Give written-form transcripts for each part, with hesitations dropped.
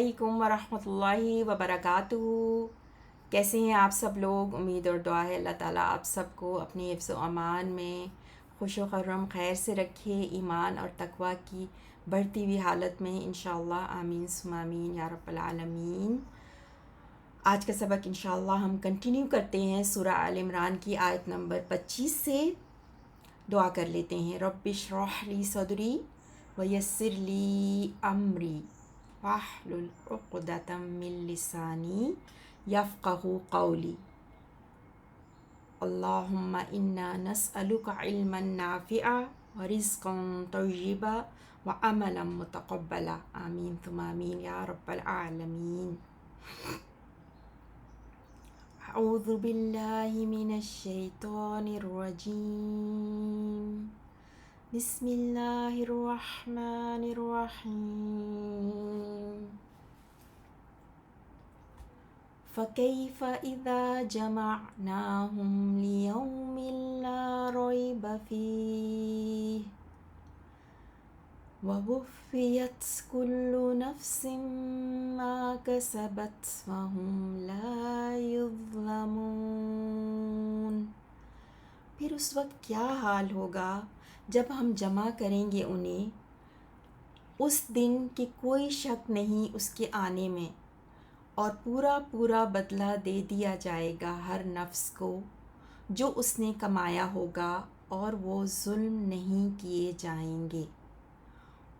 علیکم ورحمۃ اللہ وبرکاتہ۔ کیسے ہیں آپ سب لوگ؟ امید اور دعا ہے اللہ تعالیٰ آپ سب کو اپنی حفظ و امان میں خوش و خرم خیر سے رکھے، ایمان اور تقوی کی بڑھتی ہوئی حالت میں انشاءاللہ، آمین ثم آمین یا رب العالمین۔ آج کا سبق انشاءاللہ ہم کنٹینیو کرتے ہیں سورہ آل عمران کی آیت نمبر 25 سے۔ دعا کر لیتے ہیں۔ رب اشرح لی صدری ویسر لی امری واحلل عقدۃ من لسانی یفقہوا قولی۔ اللہم انا نسألک علما نافعا ورزقا طیبا وعملا متقبلا، آمین ثم آمین یا رب العالمین۔ اعوذ باللہ من الشیطان الرجیم، بسم اللہ الرحمن الرحیم۔ فَكَيْفَ إِذَا جَمَعْنَاهُمْ لِيَوْمٍ لَا رَيْبَ فِيهِ وَوُفِّيَتْ كُلُّ نَفْسٍ مَا كَسَبَتْ وَهُمْ لَا يُظْلَمُونَ۔ پھر اس وقت کیا حال ہوگا جب ہم جمع کریں گے انہیں، اس دن کہ کوئی شک نہیں اس کے آنے میں، اور پورا پورا بدلہ دے دیا جائے گا ہر نفس کو جو اس نے کمایا ہوگا، اور وہ ظلم نہیں کیے جائیں گے۔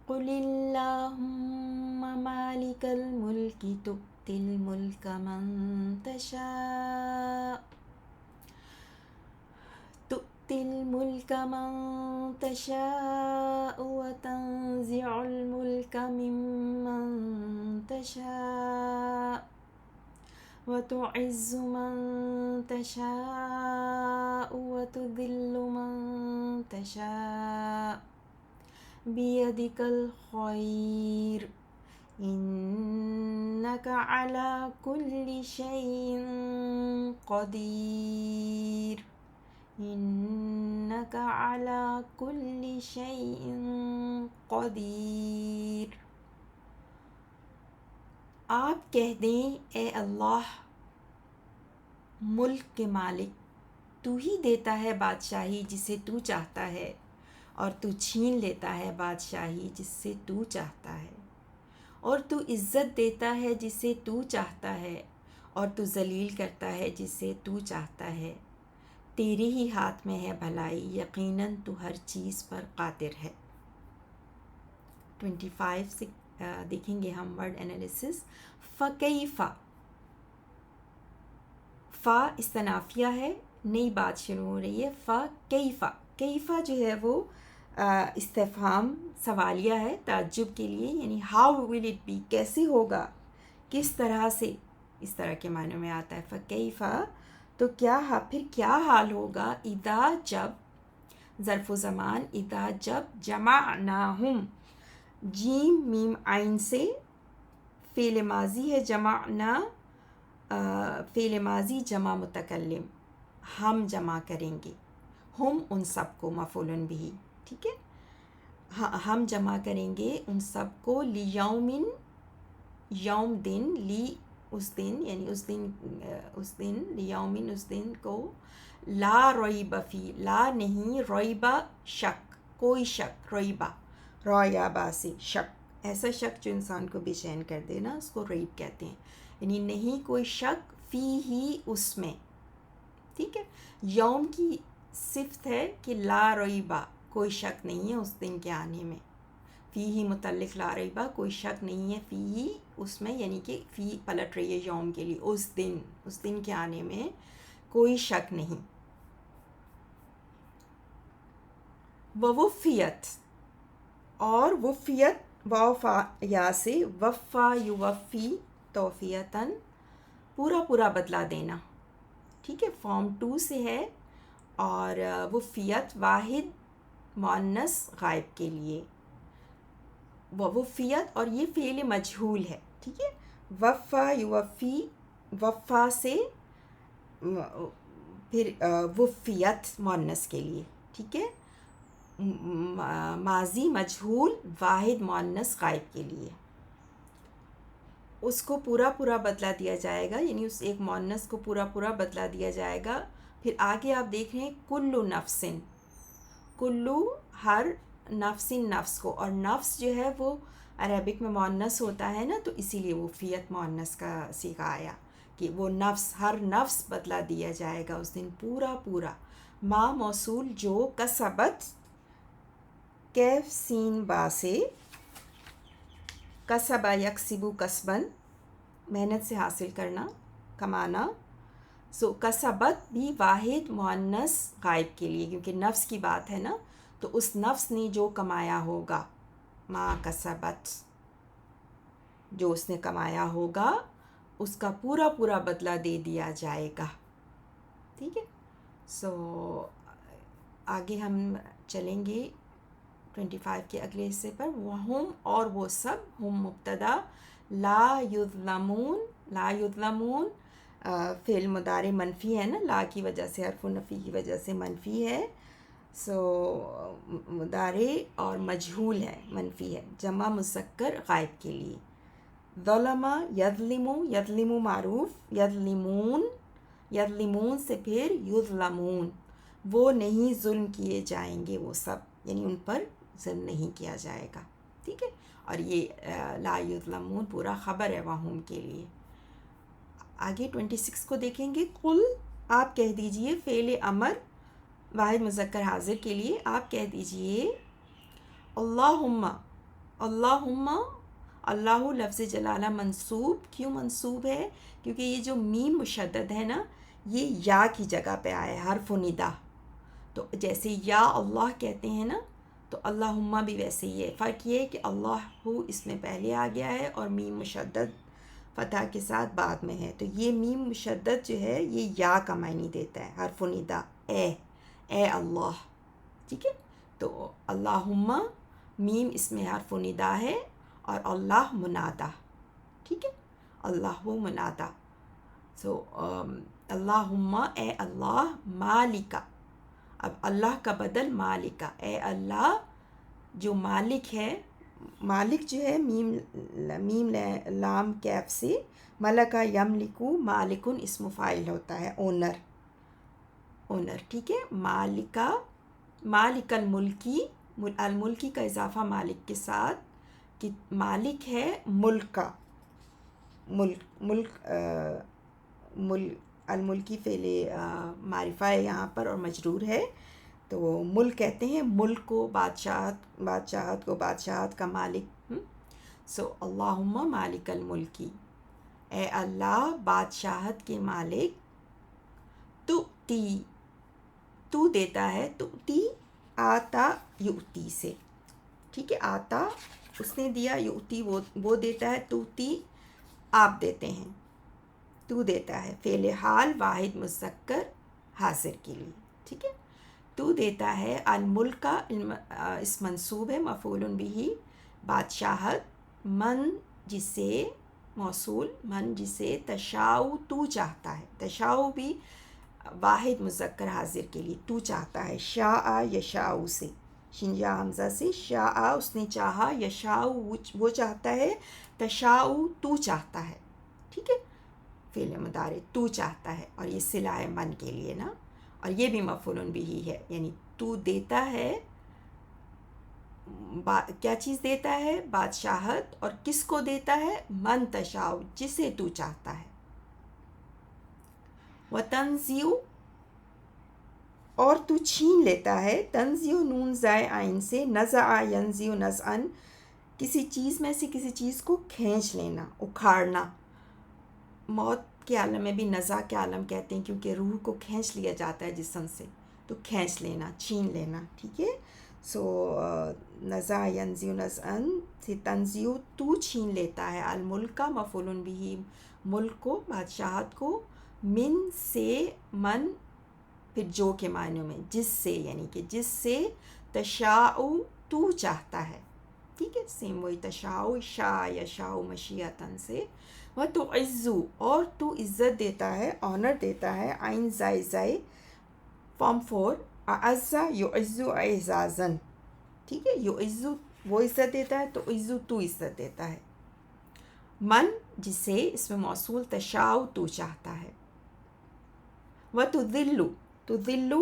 قُلِ اللَّهُمَّ مَالِكَ الْمُلْكِ تُؤْتِي الْمُلْكَ مَن تَشَاءُ وَتَنزِعُ الْمُلْكَ مِمَّن تَشَاءُ وَتُعِزُّ مَن تَشَاءُ وَتُذِلُّ مَن تَشَاءُ بِيَدِكَ الْخَيْرُ إِنَّكَ عَلَى كُلِّ شَيْءٍ قَدِيرٌ إِنَّكَ عَلَى كُلِّ شَيْءٍ قَدِيرٌ۔ آپ کہہ دیں، اے اللہ ملک کے مالک، تو ہی دیتا ہے بادشاہی جسے تو چاہتا ہے، اور تو چھین لیتا ہے بادشاہی جس سے تو چاہتا ہے، اور تو عزت دیتا ہے جسے تو چاہتا ہے، اور تو ذلیل کرتا ہے جسے تو چاہتا ہے۔ تیرے ہی ہاتھ میں ہے بھلائی، یقیناً تو ہر چیز پر قادر ہے۔ 25 سے دیکھیں گے ہم ورڈ انالیسس۔ فَكَيْفَ، فا استنافیہ ہے، نئی بات شروع ہو رہی ہے۔ فَكَيْفَ، کیفہ جو ہے وہ استفہام سوالیہ ہے تعجب کے لیے، یعنی ہاؤ ول اٹ بی، کیسے ہوگا، کس طرح سے، اس طرح کے معنی میں آتا ہے۔ فَكَيْفَ تو کیا، پھر کیا حال ہوگا، اذا جب، ظرف و زمان، اذا جب، جمعناہم، جیم میم عین سے، فعل ماضی ہے، جمعنا فعل ماضی جمع متکلم، ہم جمع کریں گے، ہم ان سب کو، مفعول بہ، ٹھیک ہے، ہم جمع کریں گے ان سب کو، لیومن، یوم دن، لی اس دن، یعنی اس دن، لیومن اس دن کو، لا ریب فی، لا نہیں، ریبہ شک، کوئی شک، ریبہ ریابہ سے شک، ایسا شک جو انسان کو بے چین کر دے نا، اس کو ریب کہتے ہیں، یعنی نہیں کوئی شک، فی ہی اس میں، ٹھیک ہے۔ یوم کی صفت ہے کہ لا ریبہ، کوئی شک نہیں ہے اس دن کے آنے میں، فی ہی متعلق لا ریبہ، کوئی شک نہیں ہے، فی ہی اس میں، یعنی کہ فی پلٹ رہی ہے یوم کے لیے، اس دن کے آنے میں کوئی شک نہیں۔ ووفیت، اور وفیت واو فا یا سے، وفا یوفی توفیتاً، پورا پورا بدلہ دینا، ٹھیک ہے، فارم 2 سے ہے، اور وفیت واحد مؤنث غائب کے لیے، وفیت، اور یہ فعل مجہول ہے، ٹھیک ہے، وفا یوفی، وفا سے پھر وفیت مؤنث کے لیے، ٹھیک ہے، ماضی مجہول واحد مؤنث غائب کے لیے۔ اس کو پورا پورا بدلا دیا جائے گا، یعنی اس ایک مؤنث کو پورا پورا بدلا دیا جائے گا. پھر آگے آپ دیکھ رہے ہیں کلو نفسن، کلو ہر نفسن نفس کو، اور نفس جو ہے وہ عربک میں مؤنث ہوتا ہے نا، تو اسی لیے وہ فیت مؤنث کا صیغہ آیا کہ وہ نفس، ہر نفس بدلا دیا جائے گا اس دن پورا پورا. ما موصول جو، کسبت کیف سین با سے، کسبہ یکسبو کسبن محنت سے حاصل کرنا، کمانا. سو کسبت بھی واحد مؤنث غائب کے لیے، کیونکہ نفس کی بات ہے نا، تو اس نفس نے جو کمایا ہوگا، ما کسبت، جو اس نے کمایا ہوگا اس کا پورا پورا بدلہ دے دیا جائے گا. ٹھیک ہے. سو آگے ہم چلیں گے 25 کے اگلے حصے پر. وہم، اور وہ سب، ہم مبتدا، لا یظلمون، لا یظلمون فعل مضارع منفی ہے نا، لا کی وجہ سے، حرف نفی کی وجہ سے منفی ہے. سو مضارع اور مجہول ہے، منفی ہے، جمع مذکر غائب کے لیے. ظلم یظلم، یظلم معروف، یظلمون، یظلمون سے پھر یظلمون، وہ نہیں ظلم کیے جائیں گے وہ سب، یعنی ان پر ظلم نہیں کیا جائے گا. ٹھیک ہے. اور یہ لا یظلمون پورا خبر ہے وہم کے لیے. آگے 26 کو دیکھیں گے. قل، آپ کہہ دیجئے، فعل امر واحد مذکر حاضر کے لیے آپ کہہ دیجئے اللہم، اللہم، اللہ لفظ جلالہ منصوب. کیوں منصوب ہے؟ کیونکہ یہ جو میم مشدد ہے نا، یہ یا کی جگہ پہ آیا ہے، حرف ندا. تو جیسے یا اللہ کہتے ہیں نا، تو اللہم بھی ویسے ہی ہے. فرق یہ ہے کہ اللہ اس میں پہلے آ گیا ہے اور میم مشدد فتح کے ساتھ بعد میں ہے. تو یہ میم مشدد جو ہے یہ یا کا معنی دیتا ہے، حرف ندا، اے اللہ. ٹھیک ہے. تو اللہم میم اس میں حرف ندا ہے اور اللہ منادا. ٹھیک ہے. اللہ منادا. سو اللہم، اے اللہ، مالکا، اب اللہ کا بدل مالکا، اے اللہ جو مالک ہے. مالک جو ہے میم لام کیف سے، ملکا یملکو، مالکن اسم فاعل ہوتا ہے، اونر، اونر. ٹھیک ہے. مالکا، مالک الملکی، الملکی کا اضافہ مالک کے ساتھ، کہ مالک ہے ملک کا، ملک الملکی فعل معرفہ ہے یہاں پر اور مجرور ہے. تو ملک کہتے ہیں ملک کو، بادشاہت کو، بادشاہت کا مالک. سو اللہم مالک الملکی، اے اللہ بادشاہت کے مالک. تو دیتا ہے، تؤتی، آتا یؤتی سے. ٹھیک ہے. آتا اس نے دیا، یؤتی وہ دیتا ہے، تؤتی آپ دیتے ہیں، تو دیتا ہے. فعل حال واحد مذکر حاضر کے لیے. ٹھیک ہے. تو دیتا ہے. الملک کا اس منصوب ہے، مفعول بہ، بادشاہت. من جسے، موصول، من جسے، تشاء تو چاہتا ہے، تشاء بھی واحد مذکر حاضر کے لیے، تو چاہتا ہے. شاء یشاء سے، شین یا حمزہ سے، شاء اس نے چاہا، یشاء وہ چاہتا ہے، تشاء تو چاہتا ہے. ٹھیک ہے. فعل مضارع تو چاہتا ہے، اور یہ صلہ ہے من کے لیے نا، اور یہ بھی مفعول بہ ہے، یعنی تو دیتا ہے. کیا چیز دیتا ہے؟ بادشاہت. اور کس کو دیتا ہے؟ من تشاء، جسے تو چاہتا ہے. وتنزع، اور تو چھین لیتا ہے. تنزع نون زائے عین سے، نزع ینزع نزعا، کسی چیز میں سے کسی چیز کو کھینچ لینا، اکھاڑنا. موت کے عالم میں بھی نزع کے عالم کہتے ہیں، کیونکہ روح کو کھینچ لیا جاتا ہے جسم سے، تو کھینچ لینا، چھین لینا. ٹھیک ہے. سو نزع ینزع نزعا سے تنزع تو چھین لیتا ہے. الملک کا مفعول بہ، ملک کو، بادشاہت کو. من سے، من پھر جو کے معنی میں، جس سے، یعنی کہ جس سے. تشاء تو چاہتا ہے. ٹھیک ہے. سیم وہی تشاء، شاء یشاء مشیئتاً سے. وتعز، اور تو عزت دیتا ہے، آنر دیتا ہے. عین زائے زائے، فارم 4، اعز یعز اعزازاً. ٹھیک ہے. یعز وہ عزت دیتا ہے، تو عز تو عزت دیتا ہے. من جسے اس میں موصول تشاء تو چاہتا ہے، وتذل تذل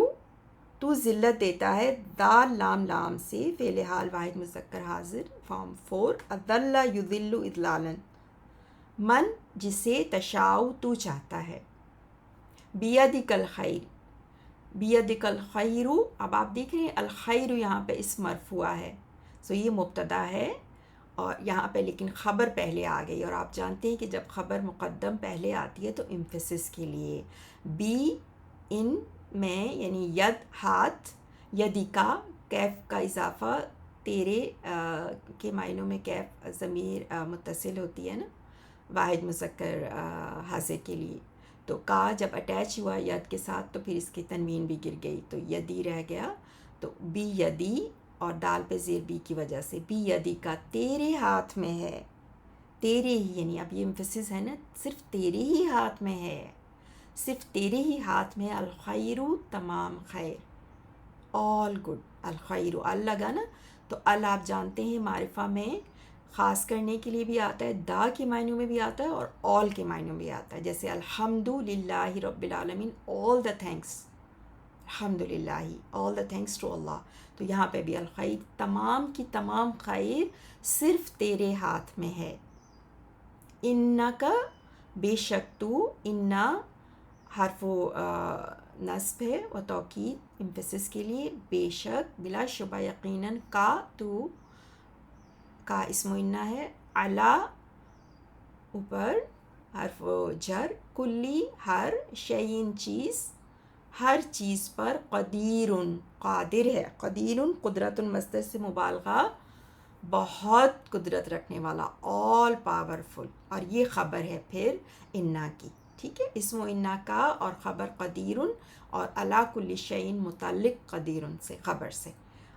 تو ذلت دیتا ہے، دال لام لام سے فعل حال واحد مذکر حاضر فارم 4 اذل یذل اذلالا، من جسے تشاء تو چاہتا ہے، بیدک الخیر بیدک الخیر، اب آپ دیکھ رہے ہیں الخیر یہاں پہ اسم مرفوع ہے، سو یہ مبتدا ہے اور یہاں پہ لیکن خبر پہلے آ گئی، اور آپ جانتے ہیں کہ جب خبر مقدم پہلے آتی ہے تو امفسس کے لیے بی ان میں یعنی ید ہاتھ، یدی کا کیف کا اضافہ تیرے کے معنوں میں کیف ضمیر متصل ہوتی ہے نا واحد مذکر حاضر کے لیے، تو کا جب اٹیچ ہوا ید کے ساتھ تو پھر اس کی تنوین بھی گر گئی تو یدی رہ گیا، تو بی یدی اور دال پہ زیر بی کی وجہ سے بی یدی کا تیرے ہاتھ میں ہے، تیرے ہی یعنی اب یہ امفسس ہے نا صرف تیرے ہی ہاتھ میں ہے، صرف تیرے ہی ہاتھ میں الخیر تمام خیر، آل گڈ، الخیر ال لگا نا، تو ال آپ جانتے ہیں معرفہ میں خاص کرنے کے لیے بھی آتا ہے، دا کے معنوں میں بھی آتا ہے اور آل کے معنوں میں بھی آتا ہے، جیسے الحمد للہ رب العالمین، آل دا تھینکس، الحمد للہ آل دا تھینکس ٹو اللہ، تو یہاں پہ بھی الخیر تمام کی تمام خیر صرف تیرے ہاتھ میں ہے، انکا بے شک تو، انا حرف و نصب ہے و توکید امفسس کے لیے، بے شک بلا شبہ یقیناً، کا تو کا اسم انا ہے، علا اوپر حرف و جر، کلی ہر، شیئن چیز، ہر چیز پر، قدیر قادر ہے، قدیر قدرت مصدر سے مبالغہ، بہت قدرت رکھنے والا، آل پاورفل، اور یہ خبر ہے پھر انا کی، ٹھیک ہے، اسم و انا کا اور خبر قدیر، اور علی کل شیء متعلق قدیر سے خبر سے۔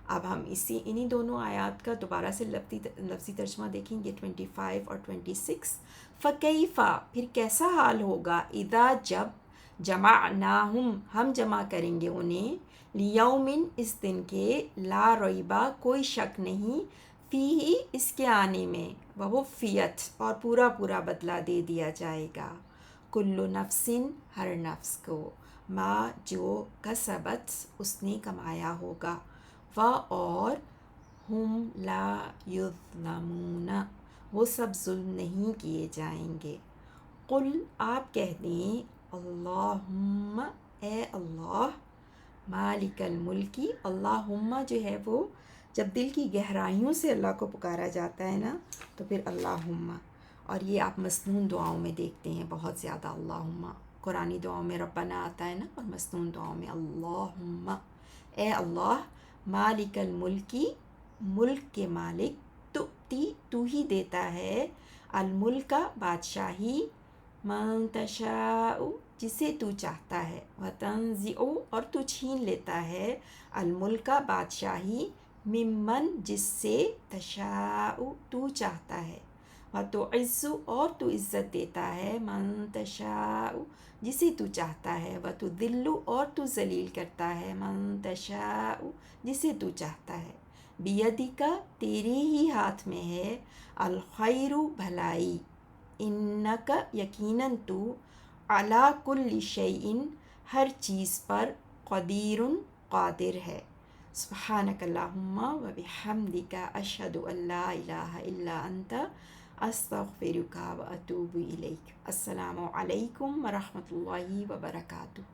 اب ہم انہی دونوں آیات کا دوبارہ سے لفظی ترجمہ دیکھیں گے 25 اور 26۔ فکیفا پھر کیسا حال ہوگا، اذا جب، جمعناہم ہم جمع کریں گے انہیں، لیومن اس دن کے، لا ریبہ کوئی شک نہیں، فیہ اس کے آنے میں، ووفیت اور پورا پورا بدلہ دے دیا جائے گا، کل نفس ہر نفس کو، ما جو کسبت اس نے کمایا ہوگا، و اور ہم لا یظلمون وہ سب ظلم نہیں کیے جائیں گے، قل آپ کہہ دیں، اللہم اے اللہ، مالک الملکی، اللہم جو ہے وہ جب دل کی گہرائیوں سے اللہ کو پکارا جاتا ہے نا تو پھر اللہم، اور یہ آپ مسنون دعاؤں میں دیکھتے ہیں بہت زیادہ اللہم، قرآنی دعاؤں میں ربنا آتا ہے نا، اور مسنون دعاؤں میں اللہم، اے اللہ، مالک الملکی ملک کے مالک، تؤتی تو ہی دیتا ہے، الملک بادشاہی، من تشاء جسے تو چاہتا ہے، وتنزع اور تو چھین لیتا ہے، الملک بادشاہی، ممن جس سے، تشاء تو چاہتا ہے، وتعز اور تو عزت دیتا ہے، من تشاء جسے تو چاہتا ہے، وتذل اور تو ذلیل کرتا ہے، من تشاء جسے تو چاہتا ہے، بیدک تیرے ہی ہاتھ میں ہے، الخیر بھلائی، انک یقیناً تو، علی کل شیء ہر چیز پر، قدیر قادر ہے، سبحانک اللہم و بحمدک، اشہد ان لا الہ الا انت، استغفرک و اتوب الیک۔ السلام علیکم ورحمۃ اللہ وبرکاتہ۔